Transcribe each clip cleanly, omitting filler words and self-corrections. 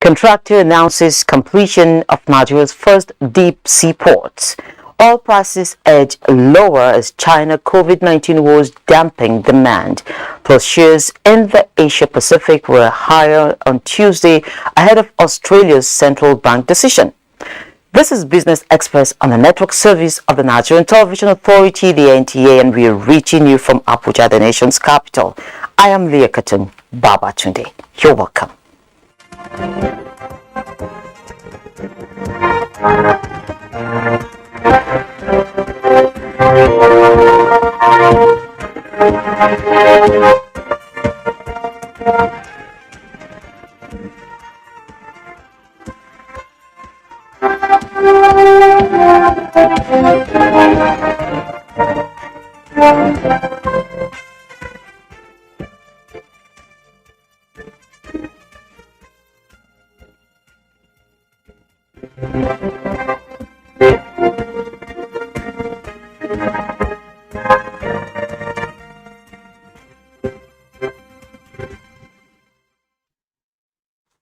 Contractor announces completion of Nigeria's first deep sea port. Oil prices edge lower as China COVID-19 woes damping demand. Plus, shares in the Asia Pacific were higher on Tuesday ahead of Australia's central bank decision. This is Business Express on the network service of the Nigerian Television Authority, the NTA, and we are reaching you from Abuja, the nation's capital. I am Leah Katun Babatunde. You're welcome.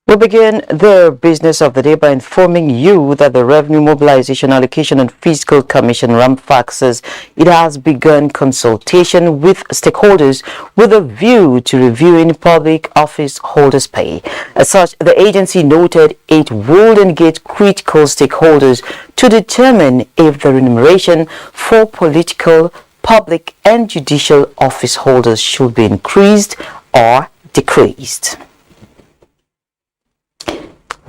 We begin the business of the day by informing you that the Revenue Mobilization Allocation and Fiscal Commission (RAMFAC) says it has begun consultation with stakeholders with a view to reviewing public office holders' pay. As such, the agency noted it would engage critical stakeholders to determine if the remuneration for political, public, and judicial office holders should be increased or decreased.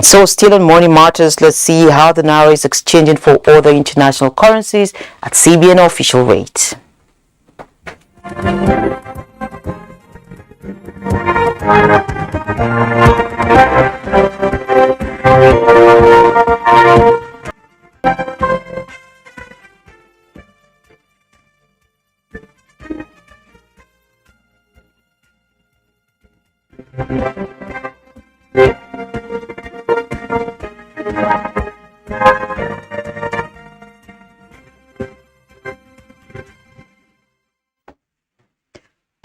So still on money matters, let's see how the Naira is exchanging for other international currencies at CBN official rate.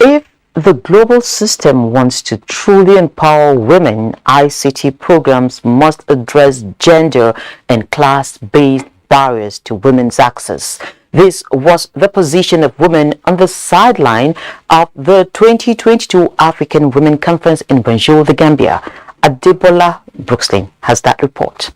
If the global system wants to truly empower women, ICT programs must address gender and class-based barriers to women's access. This was the position of women on the sideline of the 2022 African Women Conference in Banjul, the Gambia. Adebola Brookslin has that report.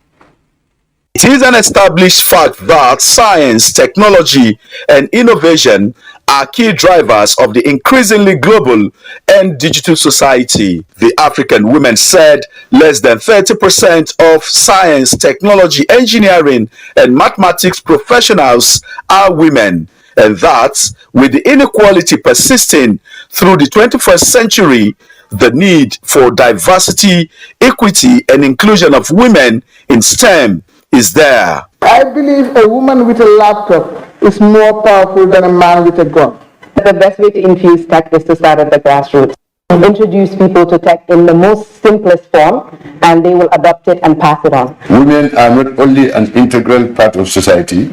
It is an established fact that science, technology, and innovation are key drivers of the increasingly global and digital society. The African women said less than 30% of science, technology, engineering, and mathematics professionals are women, and that with the inequality persisting through the 21st century, the need for diversity, equity, and inclusion of women in STEM is there. I believe a woman with a laptop is more powerful than a man with a gun. The best way to infuse tech is to start at the grassroots. Introduce people to tech in the most simplest form, and they will adopt it and pass it on. Women are not only an integral part of society,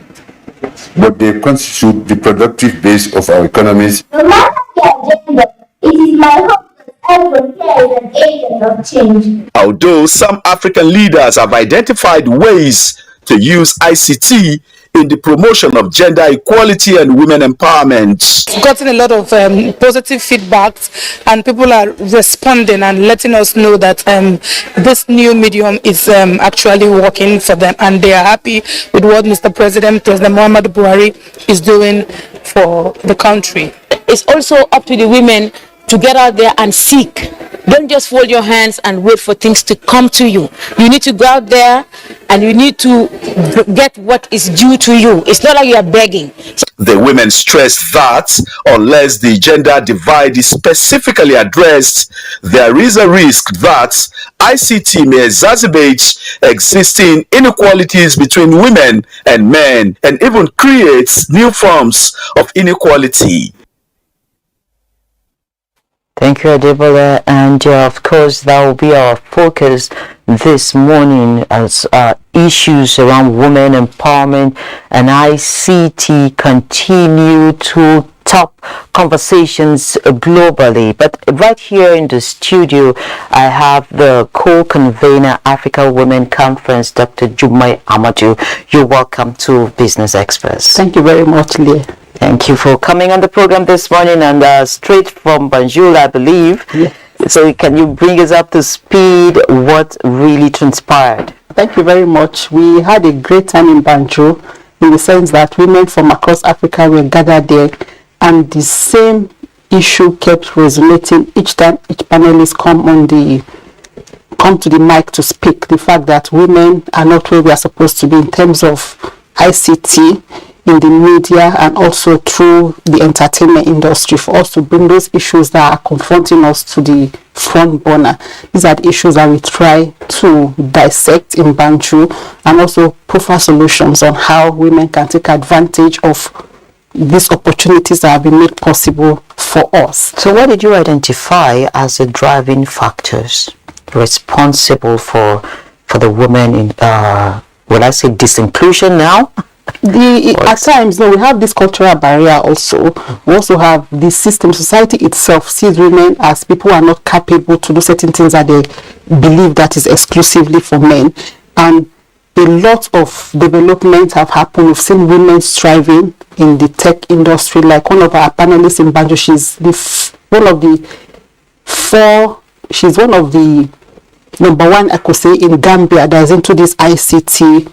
but they constitute the productive base of our economies. No matter their gender, it is my hope that everyone here is an agent of change. Although some African leaders have identified ways to use ICT in the promotion of gender equality and women empowerment. We've gotten a lot of positive feedbacks, and people are responding and letting us know that this new medium is actually working for them, and they are happy with what President Muhammadu Buhari is doing for the country. It's also up to the women to get out there and seek. Don't just fold your hands and wait for things to come to you. You need to go out there and you need to get what is due to you. It's not like you are begging. The women stress that unless the gender divide is specifically addressed, there is a risk that ICT may exacerbate existing inequalities between women and men and even creates new forms of inequality. Thank you, Adebola, and of course that will be our focus this morning as issues around women empowerment and ICT continue to top conversations globally. But right here in the studio, I have the co-convener Africa Women Conference, Dr. Jumai Amadu. You're welcome to Business Express. Thank you very much, Leah. Thank you for coming on the program this morning, and straight from Banjul, I believe. Yes. So can you bring us up to speed what really transpired? Thank you very much. We had a great time in Banjul, in the sense that women from across Africa were gathered there, and the same issue kept resonating each time each panelist come to the mic to speak. The fact that women are not where we are supposed to be in terms of ICT, in the media, and also through the entertainment industry, for us to bring those issues that are confronting us to the front burner. These are the issues that we try to dissect in Banjul, and also proffer solutions on how women can take advantage of these opportunities that have been made possible for us. So what did you identify as the driving factors responsible for the women in, will I say disinclusion now? At times, we have this cultural barrier also. We also have the system. Society itself sees women as people who are not capable to do certain things that they believe that is exclusively for men. And a lot of development have happened. We've seen women striving in the tech industry. Like one of our panelists in Banjul, she's one of the number one, I could say, in Gambia that is into this ICT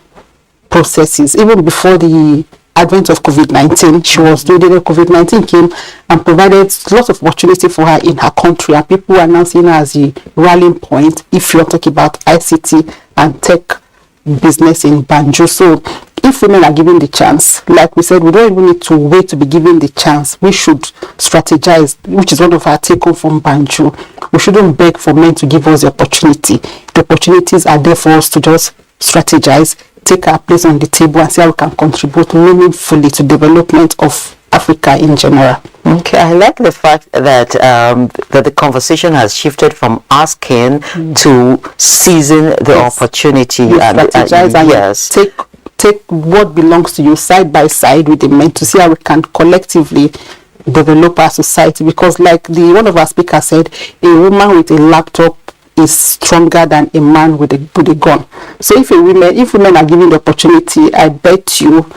processes. Even before the advent of COVID-19, she was doing it. COVID-19 came and provided lots of opportunity for her in her country, and people are now seeing her as a rallying point if you're talking about ICT and tech business in Banjul. So if women are given the chance, like we said, we don't even need to wait to be given the chance. We should strategize, which is one of our take home from Banjul. We shouldn't beg for men to give us the opportunity. The opportunities are there for us to just strategize, take our place on the table, and see how we can contribute meaningfully to development of Africa in general. Okay, I like the fact that that the conversation has shifted from asking to seizing the opportunity. Strategize and yes, take what belongs to you side by side with the men to see how we can collectively develop our society. Because like one of our speakers said, a woman with a laptop is stronger than a man with a gun. So if women are given the opportunity, I bet you,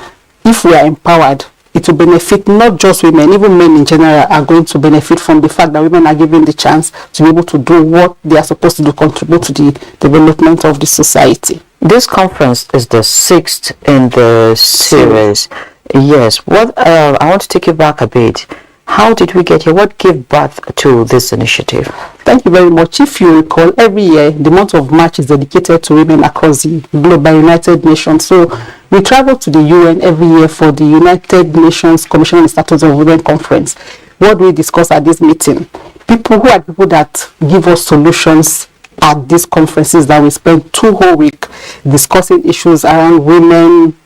if we are empowered, it will benefit not just women, even men in general are going to benefit from the fact that women are given the chance to be able to do what they are supposed to do, contribute to the development of the society. This conference is the 6th in the series. Yes. I want to take you back a bit. How did we get here? What gave birth to this initiative? Thank you very much. If you recall, every year, the month of March is dedicated to women across the globe by United Nations. So we travel to the UN every year for the United Nations Commission on the Status of Women Conference. What do we discuss at this meeting? People that give us solutions at these conferences, that we spend 2 whole weeks discussing issues around women,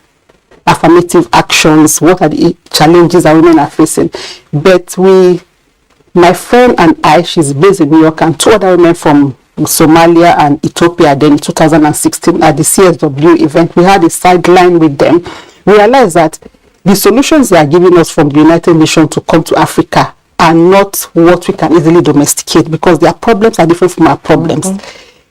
affirmative actions, what are the challenges that women are facing. But my friend and I, she's based in New York, and 2 other women from Somalia and Ethiopia, then in 2016 at the CSW event, we had a sideline with them. We realized that the solutions they are giving us from the United Nations to come to Africa are not what we can easily domesticate, because their problems are different from our problems.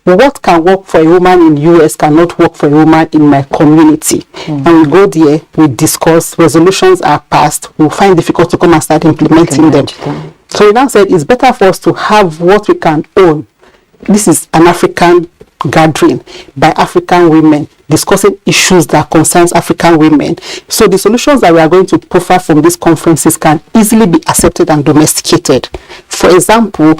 What can work for a woman in US cannot work for a woman in my community. And we go there, we discuss, resolutions are passed, we find it difficult to come and start implementing them. So we now said it's better for us to have what we can own. This is an African gathering by African women discussing issues that concerns African women. So the solutions that we are going to proffer from these conferences can easily be accepted and domesticated. For example,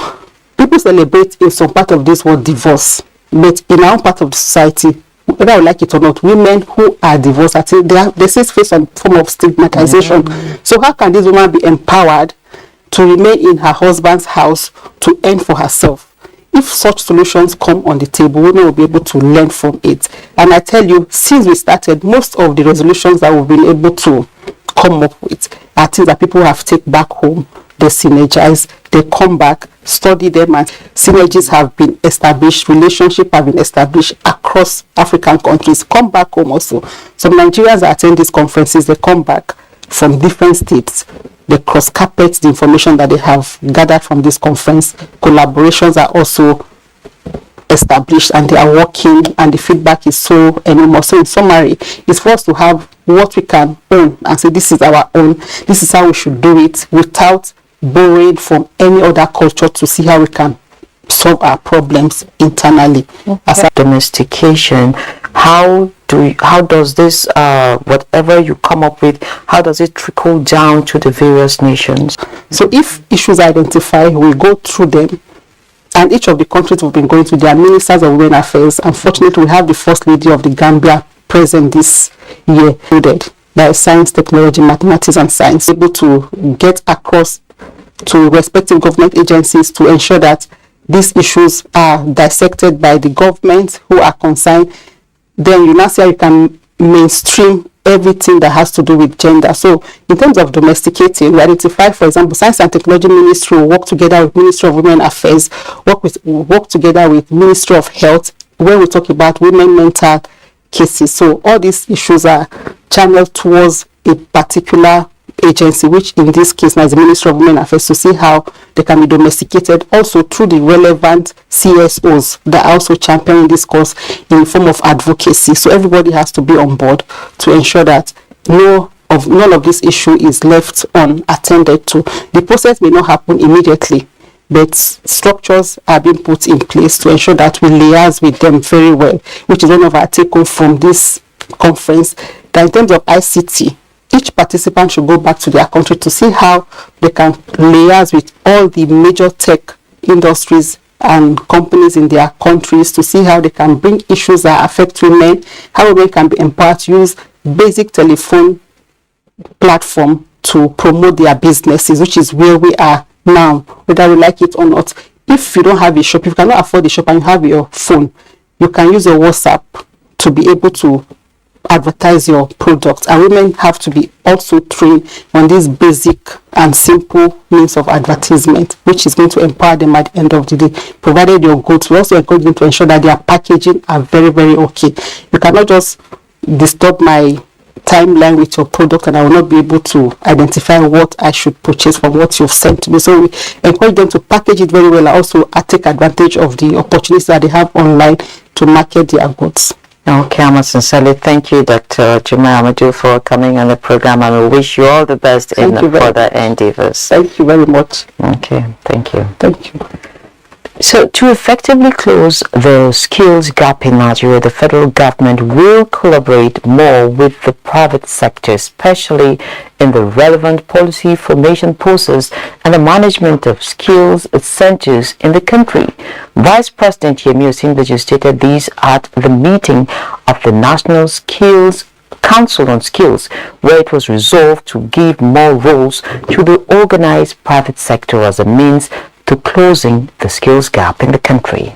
people celebrate in some part of this world divorce, but in our part of the society, whether I like it or not, women who are divorced, they face some form of stigmatization. So how can this woman be empowered to remain in her husband's house to earn for herself? If such solutions come on the table, women will be able to learn from it. And I tell you, since we started, most of the resolutions that we've been able to come up with are things that people have taken back home. They synergize, they come back, study them, and synergies have been established, relationships have been established across African countries. Come back home also. Some Nigerians that attend these conferences, they come back. from different states. They cross-carpet the information that they have gathered from this conference. Collaborations are also established and they are working, and the feedback is so enormous. So in summary, it's for us to have what we can own and say this is our own, this is how we should do it, without borrowing from any other culture, to see how we can solve our problems internally. Okay. As a domestication, how does this whatever you come up with, how does it trickle down to the various nations? So if issues are identified, we go through them, and each of the countries we've been going to, their ministers of women affairs. Unfortunately, we have the first lady of the Gambia present this year, included by science, technology, mathematics and science, able to get across to respective government agencies to ensure that these issues are dissected by the government who are concerned. Then you now see how you can mainstream everything that has to do with gender. So in terms of domesticating, we identify, for example, Science and Technology Ministry will work together with Ministry of Women Affairs, work together with Ministry of Health when we talk about women mental cases. So all these issues are channeled towards a particular agency, which in this case now is the Ministry of Women Affairs, to see how they can be domesticated also through the relevant CSOs that are also championing this cause in the form of advocacy. So everybody has to be on board to ensure that none of this issue is left unattended to. The process may not happen immediately, but structures are being put in place to ensure that we liaise with them very well, which is one of our take-home from this conference, that in terms of ICT, each participant should go back to their country to see how they can liaise with all the major tech industries and companies in their countries to see how they can bring issues that affect women, how women can be empowered to use basic telephone platform to promote their businesses, which is where we are now, whether we like it or not. If you don't have a shop, if you cannot afford a shop and you have your phone, you can use your WhatsApp to be able to advertise your product, and women have to be also trained on this basic and simple means of advertisement, which is going to empower them at the end of the day. Provided your goods, we also encourage them to ensure that their packaging are very, very okay. You cannot just disturb my timeline with your product and I will not be able to identify what I should purchase from what you've sent to me. So we encourage them to package it very well and also take advantage of the opportunities that they have online to market their goods. Okay, I must sincerely thank you, Dr. Jumai Amadou, for coming on the program, and we wish you all the best in the further endeavors. Thank you very much. Okay, thank you. Thank you. So, to effectively close the skills gap in Nigeria, the federal government will collaborate more with the private sector, especially in the relevant policy formation process and the management of skills centers in the country. Vice President Yemi Osinbajo stated this at the meeting of the National Skills Council on Skills, where it was resolved to give more roles to the organized private sector as a means to closing the skills gap in the country.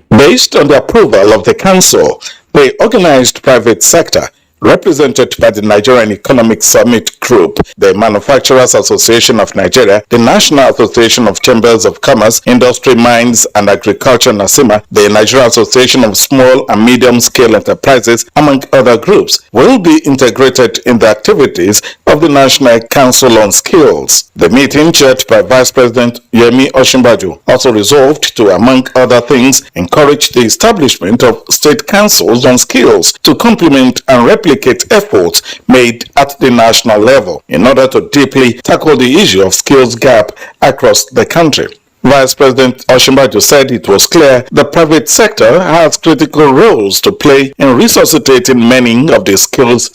Based on the approval of the council, the organized private sector, represented by the Nigerian Economic Summit Group, the Manufacturers Association of Nigeria, the National Association of Chambers of Commerce, Industry, Mines and Agriculture, NASIMA, the Nigerian Association of Small and Medium Scale Enterprises, among other groups, will be integrated in the activities of the National Council on Skills. The meeting, chaired by Vice President Yemi Osinbajo, also resolved to, among other things, encourage the establishment of state councils on skills to complement and replicate efforts made at the national level in order to deeply tackle the issue of skills gap across the country. Vice President Osinbajo said it was clear the private sector has critical roles to play in resuscitating many of the skills.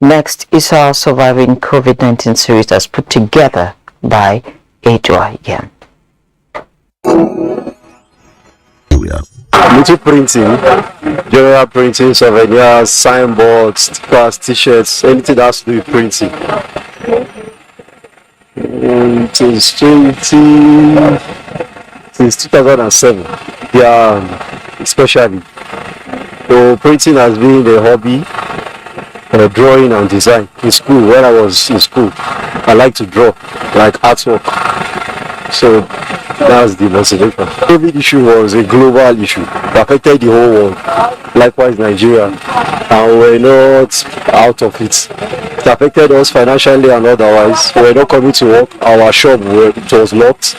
Next is our Surviving COVID-19 series that's put together by Adjoa again. Little printing, general printing, souvenirs, signboards, stickers, t-shirts, anything that has to do with printing. Since 2007, especially. So printing has been a hobby, drawing and design. In school, when I was in school, I like to draw, like artwork. So that's the motivation. COVID issue was a global issue. It affected the whole world. Likewise Nigeria. And we're not out of it. It affected us financially and otherwise. We're not coming to work. Our shop it was locked.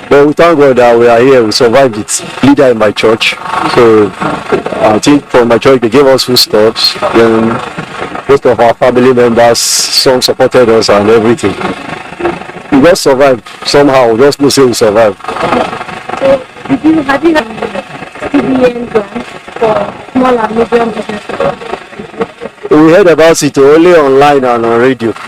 But we thank God that we are here. We survived it. Leader in my church. So I think from my church they gave us foodstuffs. Then most of our family members, some supported us and everything. We just survived somehow. Just to say we survived. So, have you had CBN grant for small and medium businesses? We heard about it only online and on radio. So,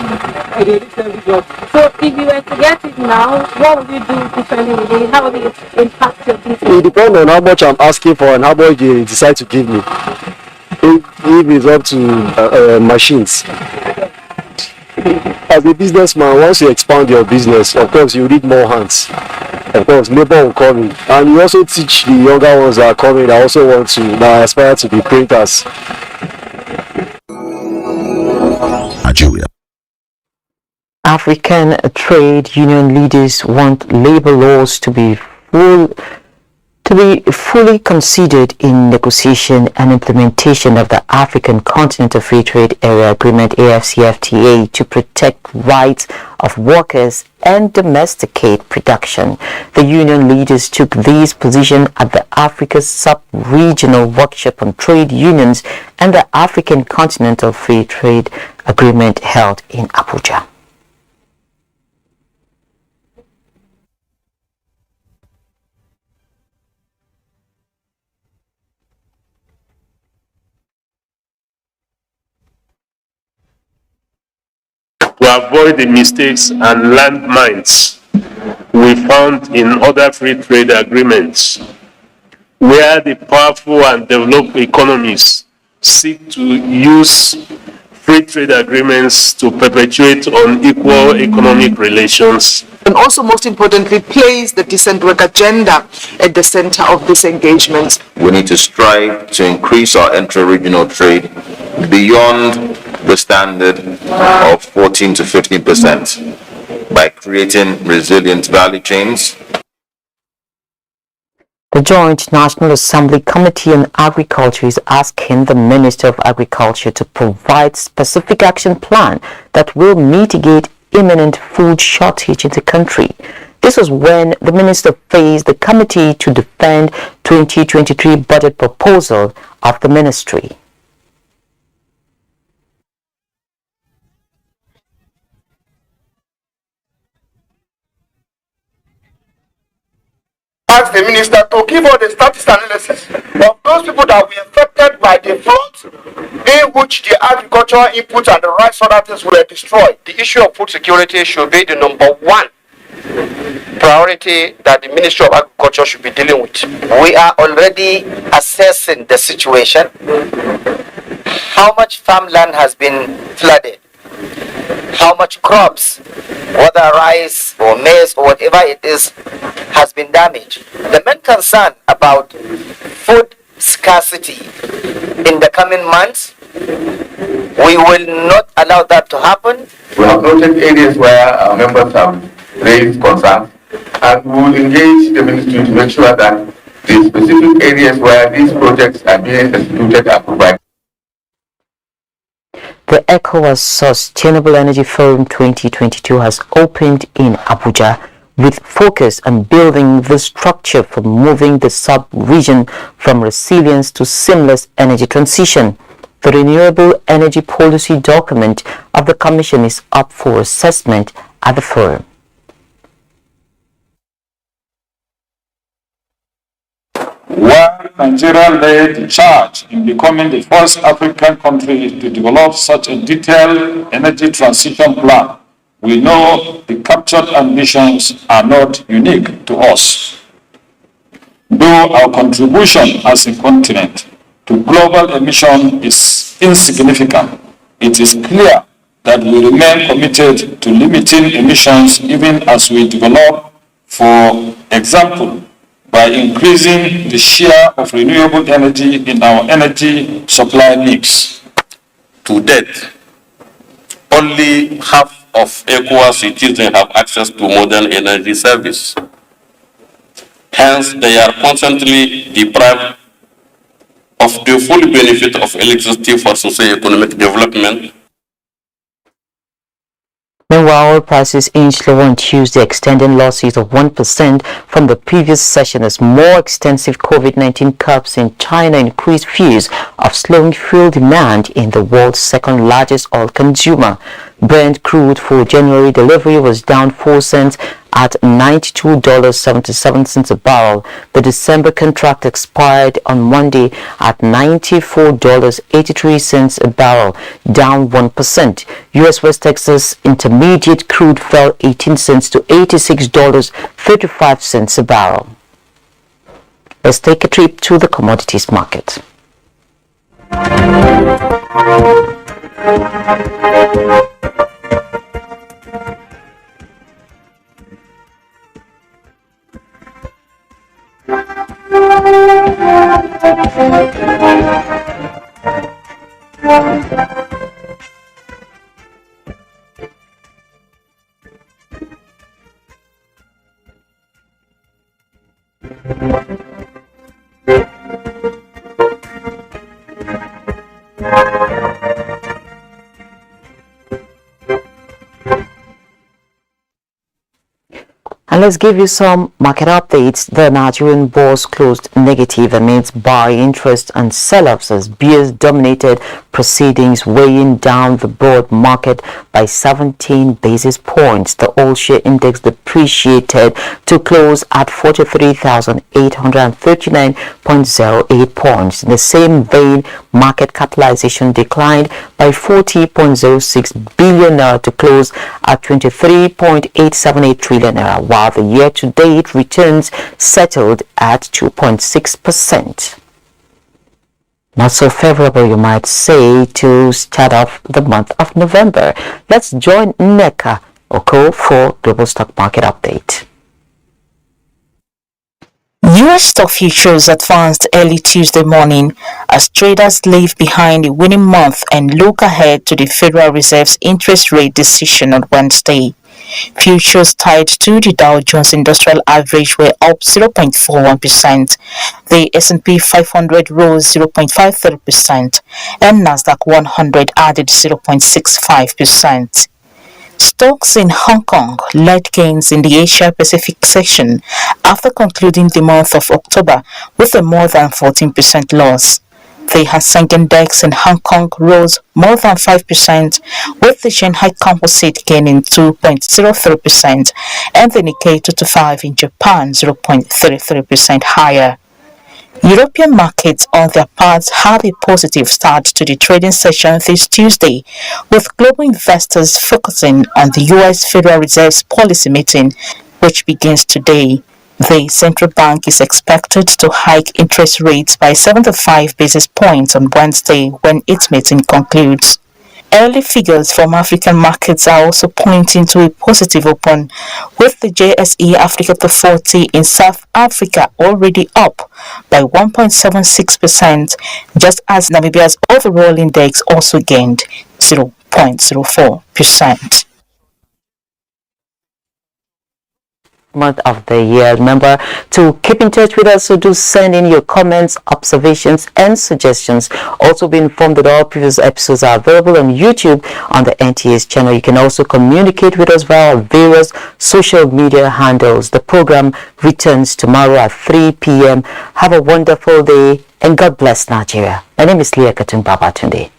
if you were to get it now, what would you do differently with it? How would it impact your business? It depends on how much I'm asking for and how much they decide to give me. If it's up to machines. As a businessman, once you expand your business, of course you need more hands. Of course, labor will come in. And you also teach the younger ones that are coming that also want to, that aspire to be printers. Nigeria. African trade union leaders want labor laws to be fully considered in negotiation and implementation of the African Continental Free Trade Area Agreement AfCFTA to protect rights of workers and domesticate production. The union leaders took this position at the Africa Sub-Regional Workshop on Trade Unions and the African Continental Free Trade Agreement held in Abuja. To avoid the mistakes and landmines we found in other free trade agreements, where the powerful and developed economies seek to use free trade agreements to perpetuate unequal economic relations. And also, most importantly, place the decent work agenda at the center of this engagement. We need to strive to increase our intra-regional trade beyond the standard of 14 to 15% by creating resilient value chains. The Joint National Assembly Committee on Agriculture is asking the Minister of Agriculture to provide specific action plan that will mitigate imminent food shortage in the country. This was when the minister faced the committee to defend 2023 budget proposal of the ministry. Ask the minister to give us the status analysis of those people that were affected by the floods in which the agricultural inputs and the rice other things were destroyed. The issue of food security should be the number one priority that the Ministry of Agriculture should be dealing with. We are already assessing the situation. How much farmland has been flooded? How much crops, whether rice or maize or whatever it is, has been damaged. The main concern about food scarcity in the coming months, we will not allow that to happen. We have noted areas where our members have raised concerns, and we will engage the ministry to make sure that the specific areas where these projects are being executed are provided. The ECOWAS Sustainable Energy Forum 2022 has opened in Abuja with focus on building the structure for moving the sub-region from resilience to seamless energy transition. The renewable energy policy document of the Commission is up for assessment at the forum. While Nigeria led the charge in becoming the first African country to develop such a detailed energy transition plan, we know the captured ambitions are not unique to us. Though our contribution as a continent to global emission is insignificant, it is clear that we remain committed to limiting emissions even as we develop, for example, by increasing the share of renewable energy in our energy supply mix. To date, only half of ECOWAS citizens have access to modern energy service. Hence, they are constantly deprived of the full benefit of electricity for socio-economic development. Meanwhile, oil prices inched lower on Tuesday, extending losses of 1% from the previous session as more extensive COVID-19 curbs in China increased fears of slowing fuel demand in the world's second largest oil consumer. Brent crude for January delivery was down 4 cents at $92.77 a barrel. The December contract expired on Monday at $94.83 a barrel, down 1%. U.S. West Texas Intermediate crude fell 18 cents to $86.35 a barrel. Let's take a trip to the commodities market. And let's give you some market updates. The Nigerian bourse closed negative amidst buy interest and sell-offs as bears dominated proceedings, weighing down the broad market by 17 basis points. The all-share index depreciated to close at 43,839.08 points. In the same vein, market capitalization declined by 40.06 billion naira to close at 23.878 trillion naira, while the year-to-date returns settled at 2.6%. Not so favorable, you might say, to start off the month of November. Let's join Nneka Oko for Global Stock Market Update. U.S. stock futures advanced early Tuesday morning as traders leave behind a winning month and look ahead to the Federal Reserve's interest rate decision on Wednesday. Futures tied to the Dow Jones Industrial Average were up 0.41%. The S&P 500 rose 0.53% and Nasdaq 100 added 0.65%. Stocks in Hong Kong led gains in the Asia-Pacific section after concluding the month of October with a more than 14% loss. The Hang Seng Index in Hong Kong rose more than 5%, with the Shanghai Composite gaining 2.03% and the Nikkei 225 in Japan 0.33% higher. European markets, on their part, had a positive start to the trading session this Tuesday, with global investors focusing on the U.S. Federal Reserve's policy meeting, which begins today. The central bank is expected to hike interest rates by 75 basis points on Wednesday when its meeting concludes. Early figures from African markets are also pointing to a positive open, with the JSE Africa to 40 in South Africa already up by 1.76%, just as Namibia's overall index also gained 0.04%. Month of the year. Remember to keep in touch with us, so do send in your comments, observations and suggestions. Also be informed that all previous episodes are available on YouTube on the NTA's channel. You can also communicate with us via our various social media handles. The program returns tomorrow at 3 p.m. Have a wonderful day and God bless Nigeria. My name is Leah Katun Babatunde.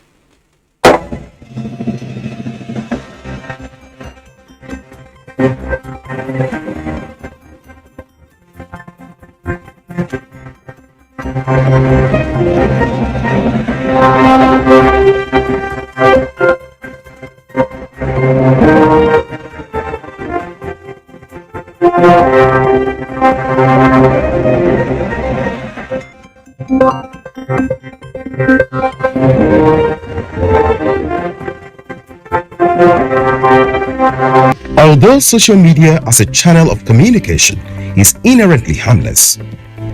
Although social media as a channel of communication is inherently harmless,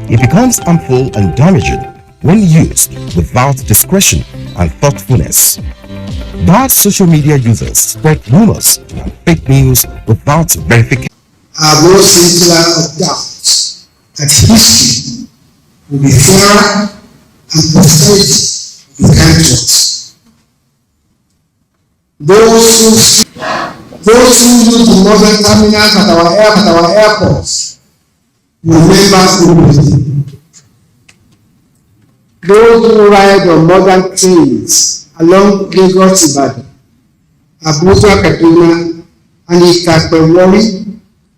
it becomes harmful and damaging when used without discretion and thoughtfulness. Bad social media users spread rumors and fake news without verification. Have no singular of doubt that history will be fairer and posterity will be kind to us. Those who use the modern terminals at our airports will remember who. Those who ride on modern trains along Lagos-Ibadan, Abuja, Kaduna, and Ikakwe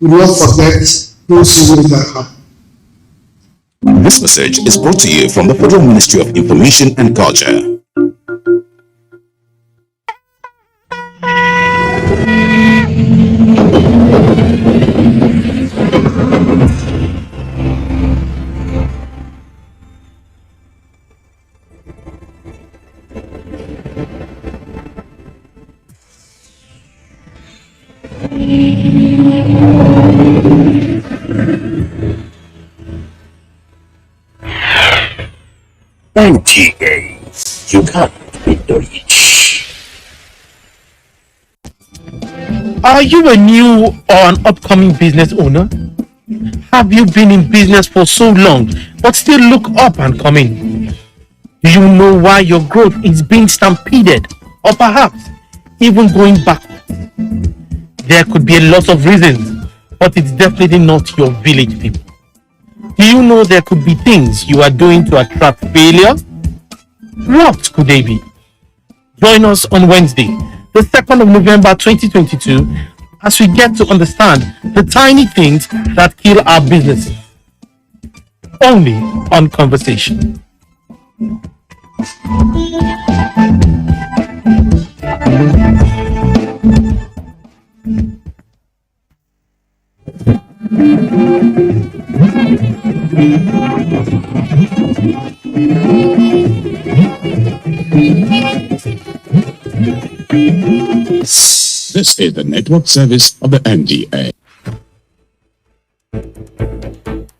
will not forget those who made that happen. This message is brought to you from the Federal Ministry of Information and Culture. NTA, you can't beat the rich. Are you a new or an upcoming business owner? Have you been in business for so long but still look up and coming? Do you know why your growth is being stampeded or perhaps even going backwards? There could be a lot of reasons, but it's definitely not your village people. Do you know there could be things you are doing to attract failure? What could they be? Join us on Wednesday, the 2nd of November 2022, as we get to understand the tiny things that kill our businesses. Only on Conversation. This is the network service of the NTA.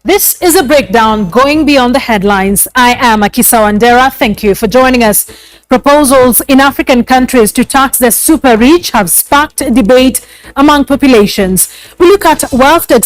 This is a breakdown going beyond the headlines. I am Akisa Wandera. Thank you for joining us. Proposals in African countries to tax the super rich have sparked debate among populations. We look at wealth taxation